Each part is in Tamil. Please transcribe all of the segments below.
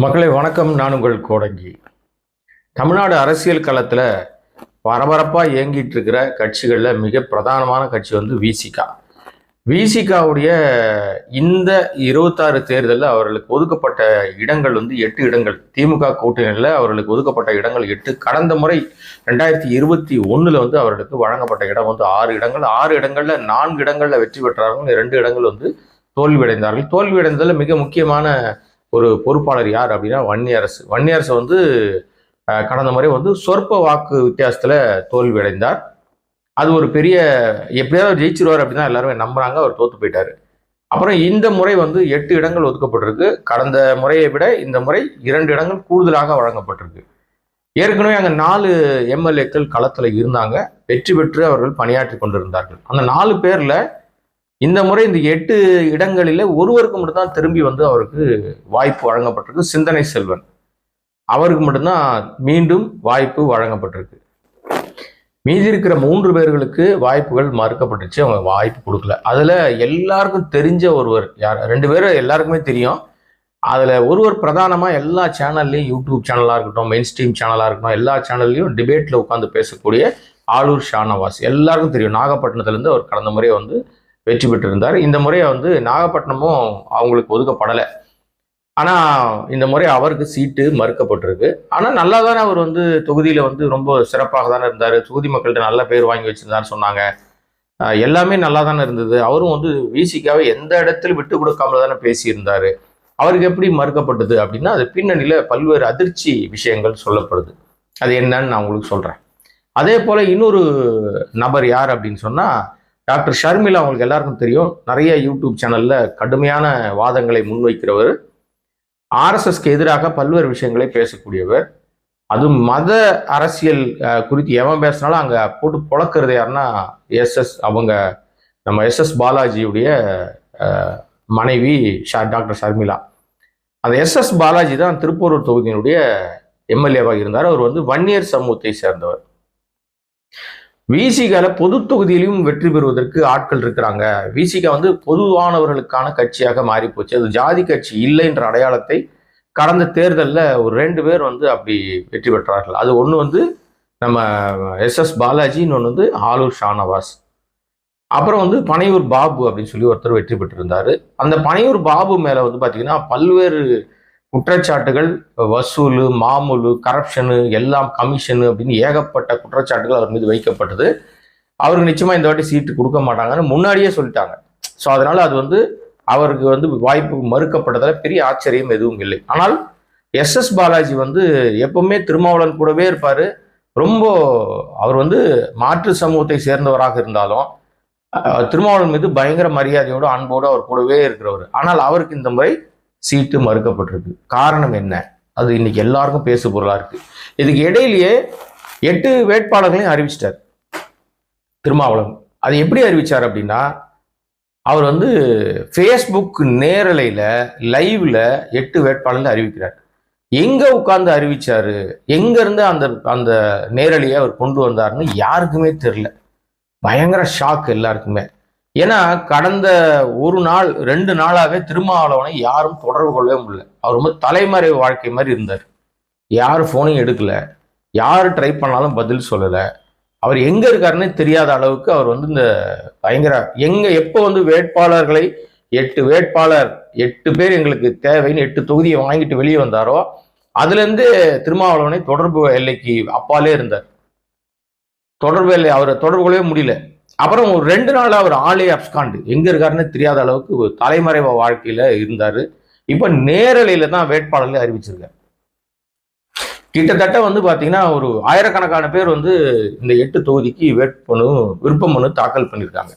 மக்களை வணக்கம். நான் உங்கள் கோடங்கி. தமிழ்நாடு அரசியல் களத்தில் பரபரப்பாக இயங்கிட்டு இருக்கிற கட்சிகளில் மிக பிரதானமான கட்சி வந்து விசிகா. விசிகாவுடைய இந்த 26 தேர்தலில் அவர்களுக்கு ஒதுக்கப்பட்ட இடங்கள் வந்து 8 இடங்கள். திமுக கூட்டணியில் அவர்களுக்கு ஒதுக்கப்பட்ட இடங்கள் 8. கடந்த முறை 2021 வந்து அவர்களுக்கு வழங்கப்பட்ட இடம் வந்து 6 இடங்கள். 6 இடங்களில் 4 இடங்களில் வெற்றி பெற்றார்கள், 2 இடங்கள் வந்து தோல்வியடைந்தார்கள். தோல்வியடைந்ததில் மிக முக்கியமான ஒரு பொறுப்பாளர் யார் அப்படின்னா வன்னியரசு. வன்னியரசு வந்து கடந்த முறை வந்து சொற்ப வாக்கு வித்தியாசத்துல தோல்வி அடைந்தார். அது ஒரு பெரிய, எப்படியாவது ஜெயிச்சிருவார் அப்படின்னு எல்லாருமே நம்புறாங்க. அவர் தோத்து போயிட்டாரு. அப்புறம் இந்த முறை வந்து 8 இடங்கள் ஒதுக்கப்பட்டிருக்கு. கடந்த முறையை விட இந்த முறை 2 இடங்கள் கூடுதலாக வழங்கப்பட்டிருக்கு. ஏற்கனவே அங்கே 4 எம்எல்ஏக்கள் களத்துல இருந்தாங்க. வெற்றி பெற்று அவர்கள் பணியாற்றி கொண்டிருந்தார்கள். அந்த 4 பேர்ல இந்த முறை இந்த 8 இடங்களில் ஒருவருக்கு மட்டும்தான் திரும்பி வந்து அவருக்கு வாய்ப்பு வழங்கப்பட்டிருக்கு. சிந்தனை செல்வன் அவருக்கு மட்டும்தான் மீண்டும் வாய்ப்பு வழங்கப்பட்டிருக்கு. மீதி இருக்கிற 3 பேர்களுக்கு வாய்ப்புகள் மறுக்கப்பட்டுச்சு. அவங்க வாய்ப்பு கொடுக்கல. அதுல எல்லாருக்கும் தெரிஞ்ச ஒருவர் யார், 2 பேரும் எல்லாருக்குமே தெரியும். அதுல ஒருவர் பிரதானமா எல்லா சேனல்லையும், யூடியூப் சேனலா இருக்கட்டும், மெயின் ஸ்ட்ரீம் சேனலா இருக்கட்டும், எல்லா சேனல்லையும் டிபேட்ல உட்காந்து பேசக்கூடிய ஆளூர் ஷானவாஸ் எல்லாருக்கும் தெரியும். நாகப்பட்டினத்துல இருந்து அவர் கடந்த முறை வந்து வெற்றி பெற்றிருந்தார். இந்த முறை வந்து நாகப்பட்டினமும் அவங்களுக்கு ஒதுக்கப்படலை. ஆனா இந்த முறை அவருக்கு சீட்டு மறுக்கப்பட்டிருக்கு. ஆனா நல்லா தானே அவர் வந்து தொகுதியில வந்து ரொம்ப சிறப்பாக தானே இருந்தாரு. தொகுதி மக்கள்கிட்ட நல்ல பேர் வாங்கி வச்சிருந்தாருன்னு சொன்னாங்க. எல்லாமே நல்லா தானே இருந்தது. அவரும் வந்து விசிகாவை எந்த இடத்துல விட்டு கொடுக்காமல தானே பேசியிருந்தாரு. அவருக்கு எப்படி மறுக்கப்பட்டது அப்படின்னா, அது பின்னணியில பல்வேறு அதிர்ச்சி விஷயங்கள் சொல்லப்படுது. அது என்னன்னு நான் உங்களுக்கு சொல்றேன். அதே போல இன்னொரு நபர் யார் அப்படின்னு சொன்னா, டாக்டர் ஷர்மிளா. அவங்களுக்கு எல்லாருக்கும் தெரியும். நிறைய யூடியூப் சேனல்ல கடுமையான வாதங்களை முன்வைக்கிறவர். ஆர்எஸ்எஸ்க்கு எதிராக பல்வேறு விஷயங்களை பேசக்கூடியவர். அதுவும் மத அரசியல் குறித்து எவன் பேசினாலும் அங்க போட்டு பொழக்கிறது யாருன்னா அவங்க நம்ம எஸ் பாலாஜியுடைய மனைவி டாக்டர் ஷர்மிளா. அந்த எஸ் பாலாஜி தான் திருப்பூரூர் தொகுதியினுடைய எம்எல்ஏவாக இருந்தார். அவர் வந்து வன்னியர் சமூகத்தை சேர்ந்தவர். விசிகால பொது தொகுதியிலும் வெற்றி பெறுவதற்கு ஆட்கள் இருக்கிறாங்க. விசிகா வந்து பொதுவானவர்களுக்கான கட்சியாக மாறி போச்சு. அது ஜாதி கட்சி இல்லைன்ற அடையாளத்தை கடந்த தேர்தலில் ஒரு 2 பேர் வந்து அப்படி வெற்றி பெற்றார்கள். அது ஒன்று வந்து நம்ம எஸ் பாலாஜி, இன்னொன்று வந்து ஆளூர் ஷானவாஸ். அப்புறம் வந்து பனையூர் பாபு அப்படின்னு சொல்லி ஒருத்தர் வெற்றி பெற்றிருந்தாரு. அந்த பனையூர் பாபு மேல வந்து பாத்தீங்கன்னா பல்வேறு குற்றச்சாட்டுகள், வசூலு, மாமூலு, கரப்ஷனு, எல்லாம் கமிஷனு அப்படின்னு ஏகப்பட்ட குற்றச்சாட்டுகள் அவர் மீது வைக்கப்பட்டது. அவருக்கு நிச்சயமா இந்த வாட்டி சீட்டு கொடுக்க மாட்டாங்கன்னு முன்னாடியே சொல்லிட்டாங்க. ஸோ அதனால அது வந்து அவருக்கு வந்து வாய்ப்பு மறுக்கப்பட்டதால பெரிய ஆச்சரியம் எதுவும் இல்லை. ஆனால் எஸ் பாலாஜி வந்து எப்பவுமே திருமாவளவன் கூடவே இருப்பாரு. ரொம்ப அவர் வந்து மாற்று சமூகத்தை சேர்ந்தவராக இருந்தாலும் திருமாவளவன் மீது பயங்கர மரியாதையோடு அன்போடு அவர் கூடவே இருக்கிறவர். ஆனால் அவருக்கு இந்த முறை சீட்டு மறுக்கப்பட்டிருக்கு. காரணம் என்ன? அது இன்னைக்கு எல்லாருக்கும் பேசு பொருளா இருக்கு. இதுக்கு இடையிலேயே 8 வேட்பாளர்களையும் அறிவிச்சிட்டார் திருமாவளவன். அது எப்படி அறிவிச்சார் அப்படின்னா, அவர் வந்து ஃபேஸ்புக் நேரலையில லைவ்ல 8 வேட்பாளர்கள் அறிவிக்கிறார். எங்க உட்கார்ந்து அறிவிச்சாரு, எங்க இருந்து அந்த அந்த நேரலையை அவர் கொண்டு வந்தாருன்னு யாருக்குமே தெரியல. பயங்கர ஷாக் எல்லாருக்குமே. ஏன்னா கடந்த 1 நாள் 2 நாளாவே திருமாவளவனை யாரும் தொடர்பு கொள்ளவே முடியல. அவர் ரொம்ப தலைமறைவு வாழ்க்கை மாதிரி இருந்தார். யாரும் போனையும் எடுக்கல, யாரு ட்ரை பண்ணாலும் பதில் சொல்லல. அவர் எங்க இருக்காருன்னு தெரியாத அளவுக்கு அவர் வந்து இந்த பயங்கர எப்போ வந்து வேட்பாளர்களை 8 வேட்பாளர் 8 பேர் எங்களுக்கு தேவைன்னு 8 தொகுதியை வாங்கிட்டு வெளியே வந்தாரோ அதுல இருந்து திருமாவளவனை தொடர்பு எல்லைக்கு அப்பாலே இருந்தார். தொடர்பு எல்லை அவரை தொடர்பு கொள்ளவே முடியல. அப்புறம் ஒரு 2 நாள் அவர் ஆளே அப்ஸ்காண்டு, எங்க இருக்காருன்னு தெரியாத அளவுக்கு ஒரு தலைமறைவ வாழ்க்கையில இருந்தாரு. இப்ப நேரலையில தான் வேட்பாளர்களை அறிவிச்சிருக்காரு. கிட்டத்தட்ட வந்து பாத்தீங்கன்னா ஒரு ஆயிரக்கணக்கான பேர் வந்து இந்த 8 தொகுதிக்கு விருப்ப மனு தாக்கல் பண்ணியிருக்காங்க.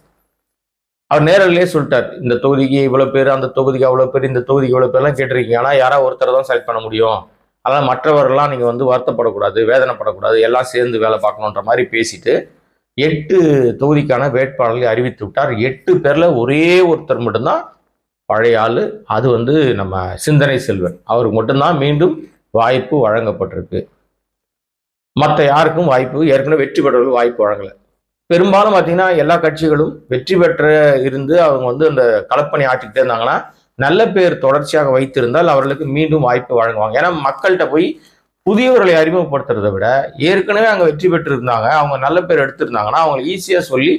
அவர் நேரலையே சொல்லிட்டார், இந்த தொகுதிக்கு இவ்வளவு பேர், அந்த தொகுதிக்கு அவ்வளவு பேர், இந்த தொகுதிக்கு இவ்வளவு பேர்லாம் கேட்டிருக்கீங்க. ஆனா யாராவது ஒருத்தர் தான் செலக்ட் பண்ண முடியும். அதனால மற்றவர்கள்லாம் நீங்க வந்து வருத்தப்படக்கூடாது, வேதனைப்படக்கூடாது, எல்லாம் சேர்ந்து வேலை பார்க்கணுன்ற மாதிரி பேசிட்டு 8 தொகுதிக்கான வேட்பாளர்களை அறிவித்து விட்டார். 8 பேர்ல ஒரே ஒருத்தர் மட்டும்தான் பழைய ஆளு. அது வந்து நம்ம சிந்தனை செல்வன். அவருக்கு மட்டும்தான் மீண்டும் வாய்ப்பு வழங்கப்பட்டிருக்கு. மற்ற யாருக்கும் வாய்ப்பு, ஏற்கனவே வெற்றி பெற்றவர்கள் வாய்ப்பு வழங்கல. பெரும்பாலும் பார்த்தீங்கன்னா எல்லா கட்சிகளும் வெற்றி பெற்ற இருந்து அவங்க வந்து அந்த களப்பணி ஆட்டிக்கிட்டே இருந்தாங்கன்னா நல்ல பேர் தொடர்ச்சியாக வைத்திருந்தால் அவர்களுக்கு மீண்டும் வாய்ப்பு வழங்குவாங்க. ஏன்னா மக்கள்கிட்ட போய் புதியவர்களை அறிமுகப்படுத்துறதை விட ஏற்கனவே அங்கே வெற்றி பெற்று இருந்தாங்க, அவங்க நல்ல பேர் எடுத்திருந்தாங்கன்னா அவங்களை ஈஸியாக சொல்லி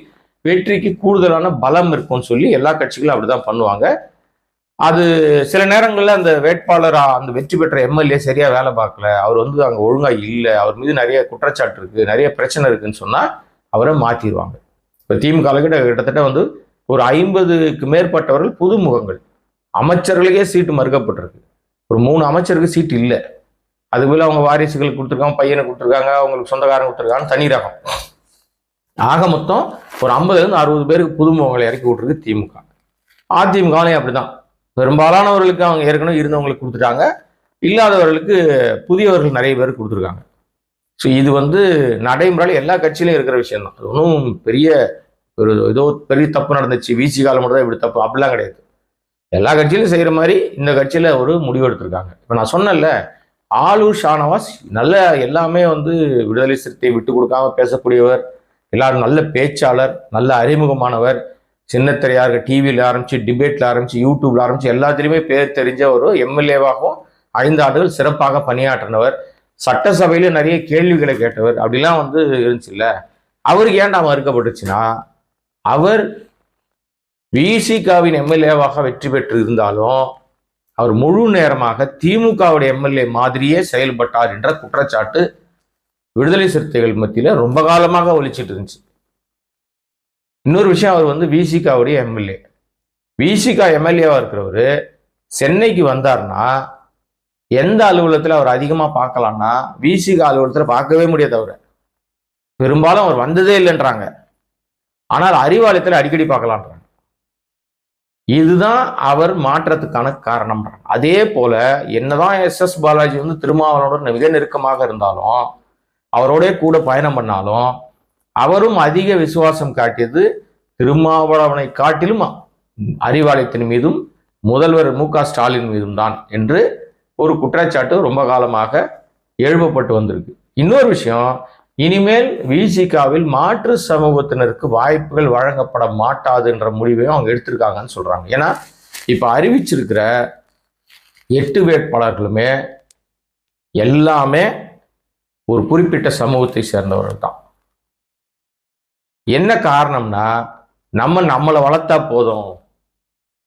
வெற்றிக்கு கூடுதலான பலம் இருக்கும்னு சொல்லி எல்லா கட்சிகளும் அப்படிதான் பண்ணுவாங்க. அது சில நேரங்களில் அந்த வேட்பாளர் அந்த வெற்றி பெற்ற எம்எல்ஏ சரியா வேலை பார்க்கல, அவர் வந்து அங்கே ஒழுங்கா இல்லை, அவர் மீது நிறைய குற்றச்சாட்டு இருக்கு, நிறைய பிரச்சனை இருக்குன்னு சொன்னா அவரை மாற்றிடுவாங்க. இப்போ திமுக கிட்டத்தட்ட வந்து ஒரு 50க்கு மேற்பட்டவர்கள் புதுமுகங்கள், அமைச்சர்களுக்கே சீட்டு மறுக்கப்பட்டிருக்கு. ஒரு 3 அமைச்சருக்கு சீட்டு இல்லை. அதுக்குள்ள அவங்க வாரிசுகளுக்கு கொடுத்துருக்காங்க, பையனை கொடுத்துருக்காங்க, அவங்களுக்கு சொந்தக்காரங்க கொடுத்துருக்காங்க, தனி ரகம். ஆக மொத்தம் ஒரு 50லேருந்து 60 பேருக்கு புதுமுகங்களை இறக்கி விட்டுருக்கு திமுக. அதிமுகலையும் அப்படிதான், பெரும்பாலானவர்களுக்கு அவங்க ஏற்கனவே இருந்தவங்களுக்கு கொடுத்துட்டாங்க, இல்லாதவர்களுக்கு புதியவர்கள் நிறைய பேர் கொடுத்துருக்காங்க. ஸோ இது வந்து நடைமுறையில் எல்லா கட்சியிலும் இருக்கிற விஷயம் தான். அது ஒன்றும் பெரிய ஒரு ஏதோ பெரிய தப்பு நடந்துச்சு, விசி காலம் மட்டும் தான் இப்படி தப்பு அப்படிலாம் கிடையாது. எல்லா கட்சியிலும் செய்கிற மாதிரி இந்த கட்சியில் ஒரு முடிவு எடுத்திருக்காங்க. இப்போ நான் சொன்னேன்ல, ஆளூர் ஷானவாஸ் நல்ல எல்லாமே வந்து விடுதலை சிறுத்தை விட்டு கொடுக்காம பேசக்கூடியவர், எல்லாரும் நல்ல பேச்சாளர், நல்ல அறிமுகமானவர், சின்னத்திரையாக டிவியில் ஆரம்பிச்சு, டிபேட்டில் ஆரம்பிச்சு, யூடியூப்ல ஆரம்பிச்சு எல்லாத்திலையுமே பேர் தெரிஞ்ச ஒரு எம்எல்ஏவாகவும் 5 ஆண்டுகள் சிறப்பாக பணியாற்றினவர், சட்டசபையில நிறைய கேள்விகளை கேட்டவர், அப்படிலாம் வந்து இருந்துச்சு இல்ல. அவருக்கு ஏன்டா மறுக்கப்பட்டுச்சுன்னா, அவர் விசிகாவின் எம்எல்ஏவாக வெற்றி பெற்று இருந்தாலும் அவர் முழு நேரமாக திமுகவுடைய எம்எல்ஏ மாதிரியே செயல்பட்டார் என்ற குற்றச்சாட்டு விடுதலை சிறுத்தைகள் மத்தியில ரொம்ப காலமாக ஒலிச்சிட்டு இருந்துச்சு. இன்னொரு விஷயம், அவர் வந்து விசிகாவுடைய எம்எல்ஏ. விசிகா எம்எல்ஏவா இருக்கிறவரு சென்னைக்கு வந்தார்னா எந்த அலுவலகத்தில் அவர் அதிகமாக பார்க்கலாம்னா விசிகா அலுவலகத்தில் பார்க்கவே முடியாது. அவரை பெரும்பாலும் அவர் வந்ததே இல்லைன்றாங்க, ஆனால் அறிவாலயத்தில் அடிக்கடி பார்க்கலான்றாங்க. இதுதான் அவர் மாற்றத்துக்கான காரணம். அதே போல என்னதான் எஸ் பாலாஜி வந்து திருமாவளவனோட மிக நெருக்கமாக இருந்தாலும், அவரோட கூட பயணம் பண்ணாலும், அவரும் அதிக விசுவாசம் காட்டியது திருமாவளவனை காட்டிலும் அறிவாலயத்தின் மீதும் முதல்வர் மு.க. ஸ்டாலின் மீதும் தான் என்று ஒரு குற்றச்சாட்டு ரொம்ப காலமாக எழுப்பப்பட்டு வந்திருக்கு. இன்னொரு விஷயம், இனிமேல் விசிகாவில் மாற்று சமூகத்தினருக்கு வாய்ப்புகள் வழங்கப்பட மாட்டாது என்ற முடிவையும் அவங்க எடுத்திருக்காங்கன்னு சொல்றாங்க. ஏன்னா இப்ப அறிவிச்சிருக்கிற 8 வேட்பாளர்களுமே எல்லாமே ஒரு குறிப்பிட்ட சமூகத்தை சேர்ந்தவர்கள் தான். என்ன காரணம்னா, நம்மளை வளர்த்தா போதும்,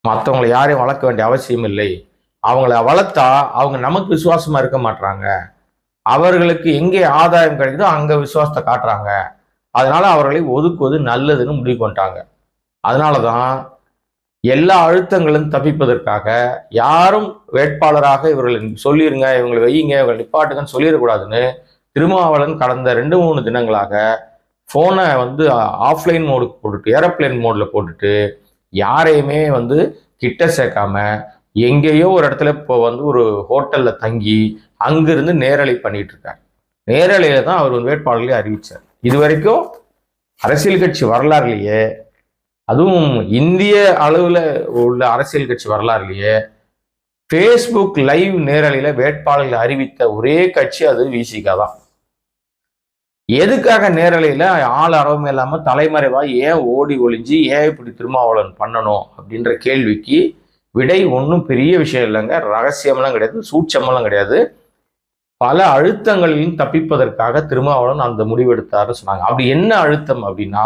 மற்றவங்களை யாரையும் வளர்க்க வேண்டிய அவசியம் இல்லை, அவங்கள வளர்த்தா அவங்க நமக்கு விசுவாசமா இருக்க மாட்டாங்க, அவர்களுக்கு எங்கே ஆதாயம் கிடைக்குதோ அங்க விசுவாசத்தை காட்டுறாங்க, அதனால அவர்களை ஒதுக்குவது நல்லதுன்னு முடிவு பண்ணிட்டாங்க. அதனாலதான் எல்லா அழுத்தங்களும் தப்பிப்பதற்காக யாரும் வேட்பாளராக இவர்களை சொல்லிருங்க, இவங்களை வையுங்க, இவங்களை நிப்பாட்டுங்கன்னு சொல்லிடக்கூடாதுன்னு திருமாவளவன் கடந்த 2-3 தினங்களாக போனை வந்து ஆஃப்லைன் மோடுக்கு போட்டுட்டு, ஏரோப்ளேன் மோட்ல போட்டுட்டு, யாரையுமே வந்து கிட்ட சேர்க்காம எங்கேயோ ஒரு இடத்துல இப்போ வந்து ஒரு ஹோட்டல்ல தங்கி அங்கிருந்து நேரலை பண்ணிட்டு இருக்காரு. நேரலையில தான் அவர் வேட்பாளர்களே அறிவிச்சார். இது வரைக்கும் அரசியல் கட்சி வரலாறுலையே, அதுவும் இந்திய அளவுல உள்ள அரசியல் கட்சி வரலாறுலையே ஃபேஸ்புக் லைவ் நேரலையில வேட்பாளர்களை அறிவித்த ஒரே கட்சி அது விசிகா தான். எதுக்காக நேரலையில ஆள் அரவமே இல்லாம தலைமறைவா ஏன் ஓடி ஒளிஞ்சு ஏன் இப்படி திருமாவளவன் பண்ணணும் அப்படின்ற கேள்விக்கு விடை ஒன்றும் பெரிய விஷயம் இல்லைங்க, ரகசியமெல்லாம் கிடையாது, சூட்சமெல்லாம் கிடையாது. பல அழுத்தங்களிலும் தப்பிப்பதற்காக திருமாவளவன் அந்த முடிவு எடுத்தாருன்னு சொன்னாங்க. அப்படி என்ன அழுத்தம் அப்படின்னா,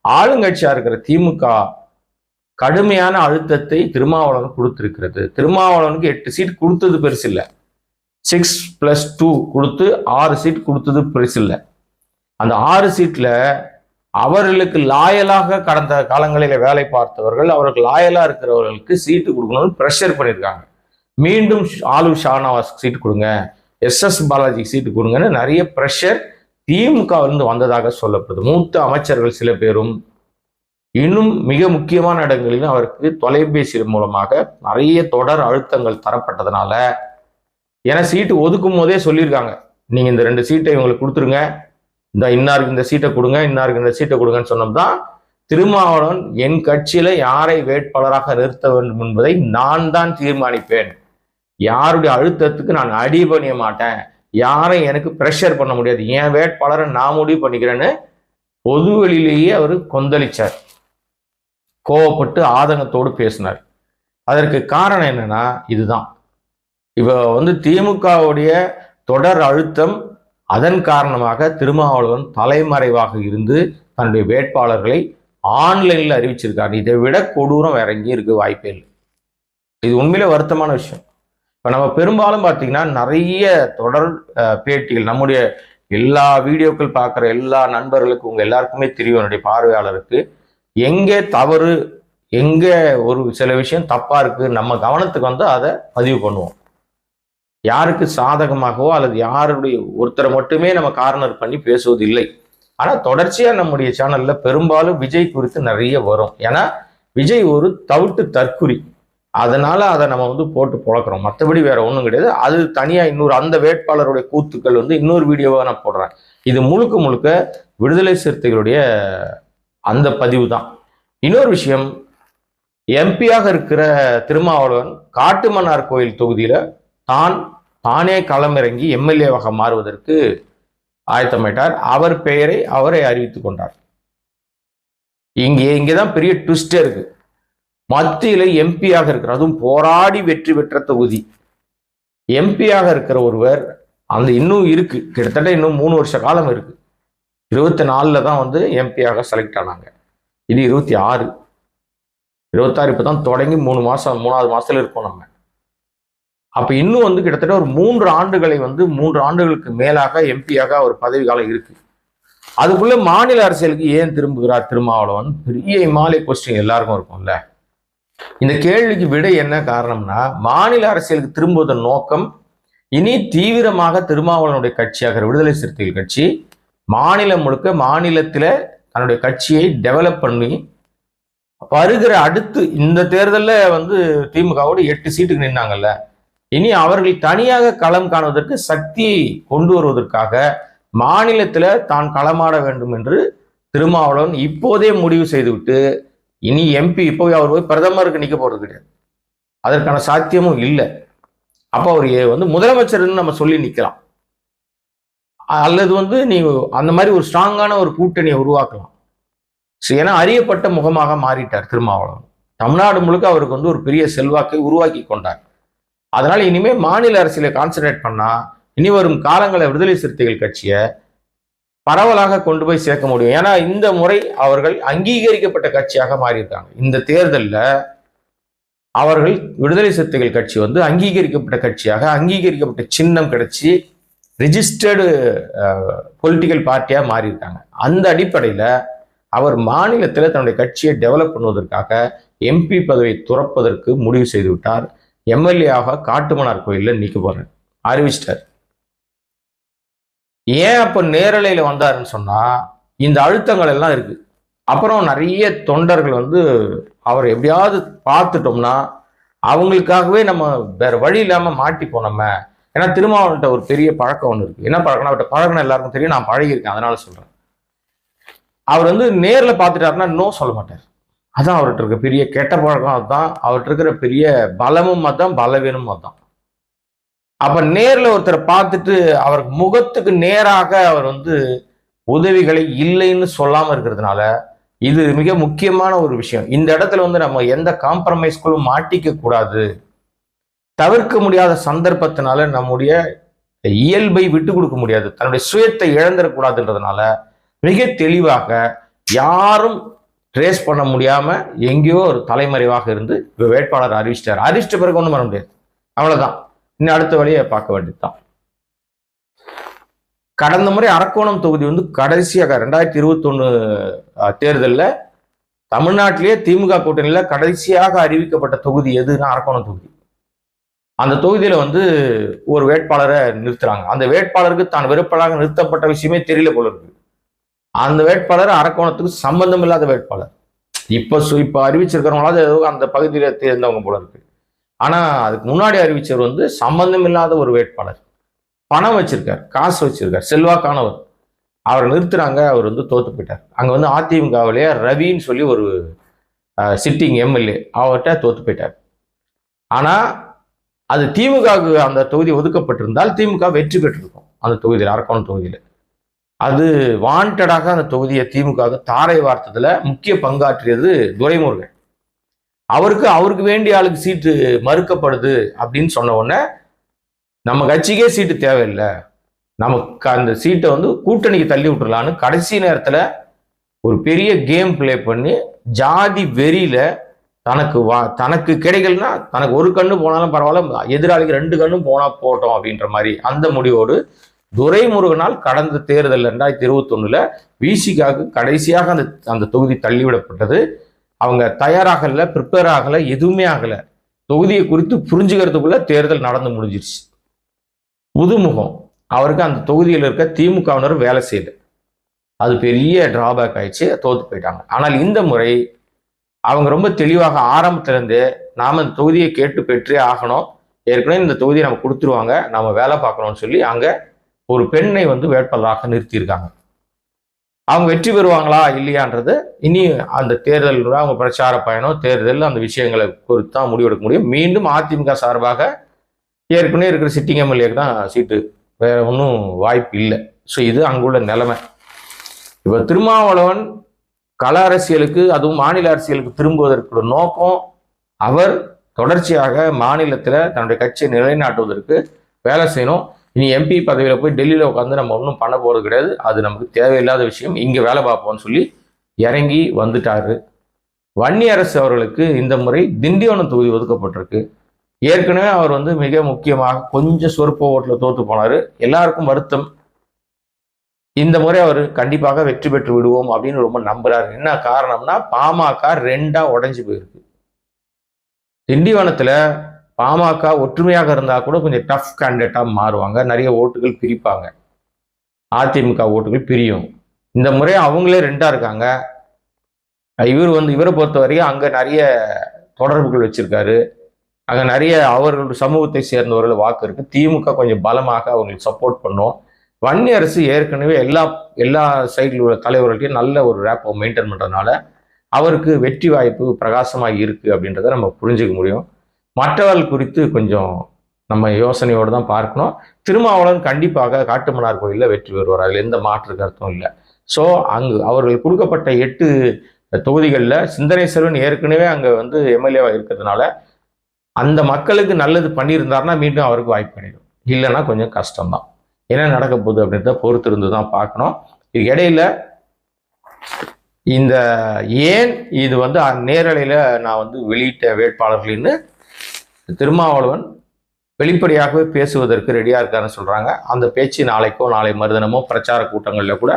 ஆளுங்கட்சியா இருக்கிற திமுக கடுமையான அழுத்தத்தை திருமாவளவன் கொடுத்திருக்கிறது. திருமாவளவனுக்கு 8 சீட் கொடுத்தது பெருசு இல்லை, 6+2 கொடுத்து 6 சீட் கொடுத்தது பெருசு இல்லை. அந்த 6 சீட்ல அவர்களுக்கு லாயலாக கடந்த காலங்களில் வேலை பார்த்தவர்கள், அவருக்கு லாயலா இருக்கிறவர்களுக்கு சீட்டு கொடுக்கணும்னு ப்ரெஷர் பண்ணியிருக்காங்க. மீண்டும் ஆளூர் ஷானவாஸ் சீட்டு கொடுங்க, எஸ் பாலாஜி சீட்டு கொடுங்கன்னு நிறைய ப்ரெஷர் திமுகவிலிருந்து வந்ததாக சொல்லப்படுது. மூத்த அமைச்சர்கள் சில பேரும் இன்னும் மிக முக்கியமான இடங்களிலும் அவருக்கு தொலைபேசி மூலமாக நிறைய தொடர் அழுத்தங்கள் தரப்பட்டதுனால, ஏன்னா சீட்டு ஒதுக்கும் போதே சொல்லியிருக்காங்க, நீங்க இந்த 2 சீட்டை இவங்களுக்கு கொடுத்துருங்க, இன்னாருக்கு இந்த சீட்டை கொடுங்க, இன்னாருக்கு இந்த சீட்டை கொடுங்கன்னு சொன்னோம்தான் திருமாவளவன் என் கட்சியில யாரை வேட்பாளராக நிறுத்த வேண்டும் என்பதை நான் தான் தீர்மானிப்பேன், யாருடைய அழுத்தத்துக்கு நான் அடிபணிய மாட்டேன், யாரையும் எனக்கு ப்ரெஷர் பண்ண முடியாது, என் வேட்பாளரை நான் முடிவு பண்ணிக்கிறேன்னு பொதுவெளியிலேயே அவர் கொந்தளிச்சார், கோவப்பட்டு ஆதங்கத்தோடு பேசினார். அதற்கு காரணம் என்னன்னா இதுதான். இப்போ வந்து திமுகவுடைய தொடர் அழுத்தம், அதன் காரணமாக திருமாவளவன் தலைமறைவாக இருந்து தன்னுடைய வேட்பாளர்களை ஆன்லைன்ல அறிவிச்சிருக்காரு. இதை விட கொடூரம் வேற எங்கேயும் இருக்க வாய்ப்பே இல்லை. இது உண்மையிலே வருத்தமான விஷயம். இப்போ நம்ம பெரும்பாலும் பார்த்தீங்கன்னா நிறைய தொடர் பேட்டிகள், நம்முடைய எல்லா வீடியோக்கள் பார்க்குற எல்லா நண்பர்களுக்கும், உங்க எல்லாருக்குமே தெரியும், என்னுடைய பார்வையாளருக்கு எங்கே தவறு, எங்கே ஒரு சில விஷயம் தப்பா இருக்கு நம்ம கவனத்துக்கு வந்து அதை பதிவு பண்ணுவோம். யாருக்கு சாதகமாகவோ அல்லது யாருடைய ஒருத்தரை மட்டுமே நம்ம கார்னர் பண்ணி பேசுவது இல்லை. ஆனா தொடர்ச்சியா நம்முடைய சேனல்ல பெரும்பாலும் விஜய் குறித்து நிறைய வரும். ஏன்னா விஜய் ஒரு தவிட்டு தற்குறி, அதனால அதை நம்ம வந்து போட்டு புழக்கிறோம். மற்றபடி வேற ஒன்றும் கிடையாது. அது தனியா இன்னொரு அந்த வேட்பாளருடைய கூத்துக்கள் வந்து இன்னொரு வீடியோவாக நான் போடுறேன். இது முழுக்க முழுக்க விடுதலை சிறுத்தைகளுடைய அந்த பதிவு தான். இன்னொரு விஷயம், எம்பியாக இருக்கிற திருமாவளவன் காட்டுமன்னார் கோயில் தொகுதியில தானே களமிறங்கி எம்எல்ஏவாக மாறுவதற்கு ஆயத்தமாயிட்டார். அவர் பெயரை அவரை அறிவித்துக் கொண்டார். இங்கேதான் பெரிய ட்விஸ்டே இருக்கு. மத்தியில எம்பியாக இருக்கிற, அதுவும் போராடி வெற்றி பெற்ற தொகுதி, எம்பியாக இருக்கிற ஒருவர் அந்த இன்னும் இருக்கு, கிட்டத்தட்ட இன்னும் 3 வருஷ காலம் இருக்கு. 24ல தான் வந்து எம்பியாக செலக்ட் ஆனாங்க. இது 26, 26 இப்பதான் தொடங்கி 3வது மாசத்துல இருக்கோம் நம்ம. அப்ப இன்னும் வந்து கிட்டத்தட்ட ஒரு 3 ஆண்டுகளை வந்து 3 ஆண்டுகளுக்கு மேலாக எம்பியாக ஒரு பதவி காலம் இருக்கு. அதுக்குள்ள மாநில அரசியலுக்கு ஏன் திரும்புகிறார் திருமாவளவன்? பெரிய இமாலய கொஸ்டின் எல்லாருக்கும் இருக்கும்ல. இந்த கேள்விக்கு விடை என்ன காரணம்னா, மாநில அரசியலுக்கு திரும்புவதன் நோக்கம் இனி தீவிரமாக திருமாவளவனுடைய கட்சியாக விடுதலை சிறுத்தைகள் கட்சி மாநிலம் முழுக்க மாநிலத்தில் தன்னுடைய கட்சியை டெவலப் பண்ணி வருகிற அடுத்து இந்த தேர்தலில் வந்து திமுகவோடு 8 சீட்டுக்கு நின்னாங்கல்ல, இனி அவர்கள் தனியாக களம் காணுவதற்கு சக்தியை கொண்டு வருவதற்காக மாநிலத்தில் தான் களமாட வேண்டும் என்று திருமாவளவன் இப்போதே முடிவு செய்துவிட்டு, இனி எம்பி இப்போ அவர் போய் பிரதமருக்கு நிற்க போறது கிடையாது, அதற்கான சாத்தியமும் இல்லை. அப்போ அவர் வந்து முதலமைச்சர்னு நம்ம சொல்லி நிற்கலாம், அல்லது வந்து நீ அந்த மாதிரி ஒரு ஸ்ட்ராங்கான ஒரு கூட்டணியை உருவாக்கலாம். ஏன்னா அறியப்பட்ட முகமாக மாறிட்டார் திருமாவளவன். தமிழ்நாடு முழுக்க அவருக்கு வந்து ஒரு பெரிய செல்வாக்கை உருவாக்கி கொண்டார். அதனால இனிமே மாநில அரசியலை கான்சென்ட்ரேட் பண்ணா இனி வரும் காலங்களில் விடுதலை சிறுத்தைகள் கட்சியை பரவலாக கொண்டு போய் சேர்க்க முடியும். ஏன்னா இந்த முறை அவர்கள் அங்கீகரிக்கப்பட்ட கட்சியாக மாறியிருக்காங்க. இந்த தேர்தலில் அவர்கள் விடுதலை சிறுத்தைகள் கட்சி வந்து அங்கீகரிக்கப்பட்ட கட்சியாக, அங்கீகரிக்கப்பட்ட சின்னம் கிடைச்சி ரிஜிஸ்டர்டு பொலிட்டிக்கல் பார்ட்டியாக மாறியிருக்காங்க. அந்த அடிப்படையில் அவர் மாநிலத்தில் தன்னுடைய கட்சியை டெவலப் பண்ணுவதற்காக எம்பி பதவியை துறப்பதற்கு முடிவு செய்து விட்டார். எம்எல்ஏவாக காட்டுமன்னார் கோயிலில் நிற்க போறேன் அறிவிச்சிட்டார். ஏன் அப்போ நேரலையில் வந்தாருன்னு சொன்னா, இந்த அழுத்தங்கள் எல்லாம் இருக்கு. அப்புறம் நிறைய தொண்டர்கள் வந்து அவரை எப்படியாவது பார்த்துட்டோம்னா அவங்களுக்காகவே நம்ம வேற வழி இல்லாமல் மாட்டிப்போம் நம்ம. ஏன்னா திருமாவளவன்கிட்ட ஒரு பெரிய பழக்கம் ஒன்று இருக்கு. என்ன பழக்கம்? அவர்கிட்ட பழக்கம் எல்லாருக்கும் தெரியும், நான் பழகியிருக்கேன், அதனால சொல்றேன். அவர் வந்து நேரில் பார்த்துட்டாருன்னா நோ சொல்ல மாட்டார். அதான் அவர்கிட்ட இருக்க பெரிய கெட்ட பழக்கம், அதுதான் அவர்கிட்ட இருக்கிற பெரிய பலமும், அதுதான் பலவீனமும் அதுதான். அப்ப நேர்ல ஒருத்தரை பார்த்துட்டு அவருக்கு முகத்துக்கு நேராக அவர் வந்து உதவிகளை இல்லைன்னு சொல்லாம இருக்கிறதுனால இது மிக முக்கியமான ஒரு விஷயம். இந்த இடத்துல வந்து நம்ம எந்த காம்ப்ரமைஸ்குள்ளும் மாட்டிக்க கூடாது. தவிர்க்க முடியாத சந்தர்ப்பத்தினால நம்முடைய இயல்பை விட்டு கொடுக்க முடியாது, தன்னுடைய சுயத்தை இழந்துடக்கூடாதுன்றதுனால மிக தெளிவாக யாரும் ட்ரேஸ் பண்ண முடியாம எங்கேயோ ஒரு தலைமறைவாக இருந்து வேட்பாளர் அறிவிச்சிட்டார். அறிவிச்சிட்ட பிறகு ஒன்றும் பண்ண முடியாது, அவ்வளவுதான். இன்னும் அடுத்த வழியை பார்க்க வேண்டியதுதான். கடந்த முறை அரக்கோணம் தொகுதி வந்து கடைசியாக 2021 தேர்தலில் தமிழ்நாட்டிலேயே திமுக கூட்டணியில் கடைசியாக அறிவிக்கப்பட்ட தொகுதி எதுன்னா அரக்கோணம் தொகுதி. அந்த தொகுதியில வந்து ஒரு வேட்பாளரை நிறுத்துறாங்க. அந்த வேட்பாளருக்கு தான் வெறுப்பாளராக நிறுத்தப்பட்ட விஷயமே தெரியல போல இருக்கு. அந்த வேட்பாளர் அரக்கோணத்துக்கு சம்பந்தம் இல்லாத வேட்பாளர். இப்ப அறிவிச்சிருக்கிறவங்களாவது ஏதோ அந்த பகுதியில தேர்ந்தவங்க போல இருக்கு. ஆனா அதுக்கு முன்னாடி அறிவிச்சவர் வந்து சம்பந்தம் இல்லாத ஒரு வேட்பாளர், பணம் வச்சிருக்கார், காசு வச்சிருக்கார், செல்வாக்கானவர். அவரை நிறுத்துறாங்க, அவர் வந்து தோத்து போயிட்டார். அங்க வந்து அதிமுகவிலேயே ரவின்னு சொல்லி ஒரு சிட்டிங் எம்எல்ஏ, அவர்கிட்ட தோத்து போயிட்டார். ஆனா அது திமுகவுக்கு அந்த தொகுதி ஒதுக்கப்பட்டிருந்தால் திமுக வெற்றி பெற்றிருக்கும். அந்த தொகுதியில், அரக்கோணம் தொகுதியில அது வாண்டடாக அந்த தொகுதியை திமுக தாரை வார்த்ததுல முக்கிய பங்காற்றியது துரைமுருகன். அவருக்கு வேண்டிய ஆளுக்கு சீட்டு மறுக்கப்படுது அப்படின்னு சொன்ன உடனே நம்ம கட்சிக்கே சீட்டு தேவையில்லை, நமக்கு அந்த சீட்டை வந்து கூட்டணிக்கு தள்ளி விட்டுறலான்னு கடைசி நேரத்தில் ஒரு பெரிய கேம் பிளே பண்ணி ஜாதி வெறியில தனக்கு கிடைக்கலன்னா தனக்கு ஒரு கண்ணு போனாலும் பரவாயில்ல, எதிராளிக்கு 2 கண்ணும் போனா போட்டோம் அப்படின்ற மாதிரி அந்த முடிவோடு துரைமுருகனால் கடந்த தேர்தல் 2021 விசிகாவுக்கு கடைசியாக அந்த தொகுதி தள்ளிவிடப்பட்டது. அவங்க தயாராகல, ப்ரிப்பேர் ஆகல, எதுவுமே ஆகல. தொகுதியை குறித்து புரிஞ்சுக்கிறதுக்குள்ள தேர்தல் நடந்து முடிஞ்சிருச்சு. புதுமுகம் அவருக்கு அந்த தொகுதியில் இருக்க திமுகவினர் வேலை செய்யல. அது பெரிய டிராபேக் ஆயிடுச்சு, தோத்து போயிட்டாங்க. ஆனால் இந்த முறை அவங்க ரொம்ப தெளிவாக ஆரம்பத்திலிருந்து நாம இந்த தொகுதியை கேட்டு பெற்றே ஆகணும், ஏற்கனவே இந்த தொகுதியை நம்ம கொடுத்துருவாங்க, நம்ம வேலை பார்க்கணும்னு சொல்லி அங்க ஒரு பெண்ணை வந்து வேட்பாளராக நிறுத்தியிருக்காங்க. அவங்க வெற்றி பெறுவாங்களா இல்லையான்றது இனி அந்த தேர்தல் அவங்க பிரச்சார பயணம் தேர்தல் அந்த விஷயங்களை குறித்து தான் முடிவெடுக்க முடியும். மீண்டும் அதிமுக சார்பாக ஏற்கனவே இருக்கிற சிட்டிங் எம்எல்ஏக்கு தான் சீட்டு, வேற ஒன்றும் வாய்ப்பு இல்லை. ஸோ இது அங்குள்ள நிலைமை. இப்போ திருமாவளவன் கள அரசியலுக்கு அதுவும் மாநில அரசியலுக்கு திரும்புவதற்கு நோக்கம் அவர் தொடர்ச்சியாக மாநிலத்தில் தன்னுடைய கட்சியை நிலைநாட்டுவதற்கு வேலை செய்யணும். இனி எம்பி பதவியில் போய் டெல்லியில் உட்காந்து நம்ம ஒன்றும் பண்ண போகிறது கிடையாது, அது நமக்கு தேவையில்லாத விஷயம், இங்கே வேலை பார்ப்போம்னு சொல்லி இறங்கி வந்துட்டாரு. வன்னியரசு அவர்களுக்கு இந்த முறை திண்டிவனம் தொகுதி ஒதுக்கப்பட்டிருக்கு. ஏற்கனவே அவர் வந்து மிக முக்கியமாக கொஞ்சம் சொற்ப ஓட்டில் தோத்து போனார், எல்லாருக்கும் வருத்தம். இந்த முறை அவர் கண்டிப்பாக வெற்றி பெற்று விடுவோம் அப்படின்னு ரொம்ப நம்புறாரு. என்ன காரணம்னா பாமக 2ஆ உடைஞ்சு போயிருக்கு. திண்டிவனத்துல பாமக ஒற்றுமையாக இருந்தா கூட கொஞ்சம் டஃப் கேண்டிடேட்டா மாறுவாங்க, நிறைய ஓட்டுகள் பிரிப்பாங்க, அதிமுக ஓட்டுகள் பிரியும். இந்த முறை அவங்களே 2ஆ இருக்காங்க. இவரை பொறுத்த வரைக்கும் அங்க நிறைய தொடர்புகள் வச்சிருக்காரு, அங்க நிறைய அவர்களுடைய சமூகத்தை சேர்ந்தவர்கள் வாக்கு இருக்கு. திமுக கொஞ்சம் பலமாக அவங்களுக்கு சப்போர்ட் பண்ணும். வன்னியரசு ஏற்கனவே எல்லா சைடில் உள்ள தலைவர்களையும் நல்ல ஒரு ரேப்பை மெயின்டைன் பண்றதுனால அவருக்கு வெற்றி வாய்ப்பு பிரகாசமாக இருக்கு அப்படின்றத நம்ம புரிஞ்சுக்க முடியும். மற்றவர்கள் குறித்து கொஞ்சம் நம்ம யோசனையோடு தான் பார்க்கணும். திருமாவளவன் கண்டிப்பாக காட்டுமன்னார் கோயிலில் வெற்றி பெறுவார், அதில் எந்த மாற்று கருத்தும் இல்லை. ஸோ அங்கு அவர்கள் கொடுக்கப்பட்ட 8 தொகுதிகளில் சிந்தனை செல்வன் ஏற்கனவே அங்கே வந்து எம்எல்ஏவாக இருக்கிறதுனால அந்த மக்களுக்கு நல்லது பண்ணியிருந்தாருன்னா மீண்டும் அவருக்கு வாய்ப்பு கிடைக்கும், இல்லைன்னா கொஞ்சம் கஷ்டம்தான். என்ன நடக்க போகுது அப்படின்றத பொறுத்து இருந்து தான் பார்க்கணும். இது இடையில இந்த ஏன் இது வந்து நேரலையில் நான் வந்து வெளியிட்ட வேட்பாளர்கள்னு திருமாவளவன் வெளிப்படையாகவே பேசுவதற்கு ரெடியாக இருக்காருன்னு சொல்கிறாங்க. அந்த பேச்சு நாளைக்கோ நாளை மறுதினமோ பிரச்சார கூட்டங்களில் கூட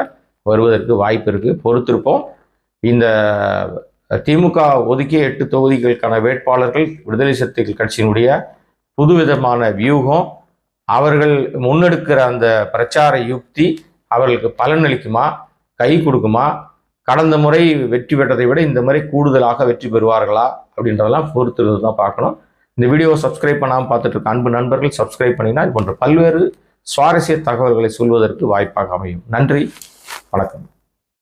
வருவதற்கு வாய்ப்பு இருக்குது, பொறுத்திருப்போம். இந்த திமுக ஒதுக்கிய 8 தொகுதிகளுக்கான வேட்பாளர்கள் விடுதலை சிறுத்தைகள் கட்சியினுடைய புதுவிதமான வியூகம், அவர்கள் முன்னெடுக்கிற அந்த பிரச்சார யுக்தி அவர்களுக்கு பலனளிக்குமா, கை கொடுக்குமா, கடந்த முறை வெற்றி பெற்றதை விட இந்த முறை கூடுதலாக வெற்றி பெறுவார்களா அப்படின்றதெல்லாம் பொறுத்து தான் பார்க்கணும். இந்த வீடியோவை சப்ஸ்கிரைப் பண்ணாமல் பார்த்துட்டு இருக்க அன்பு நண்பர்கள் சப்ஸ்கிரைப் பண்ணினா இது போன்ற பல்வேறு சுவாரஸ்ய தகவல்களை சொல்வதற்கு வாய்ப்பாக அமையும். நன்றி, வணக்கம்.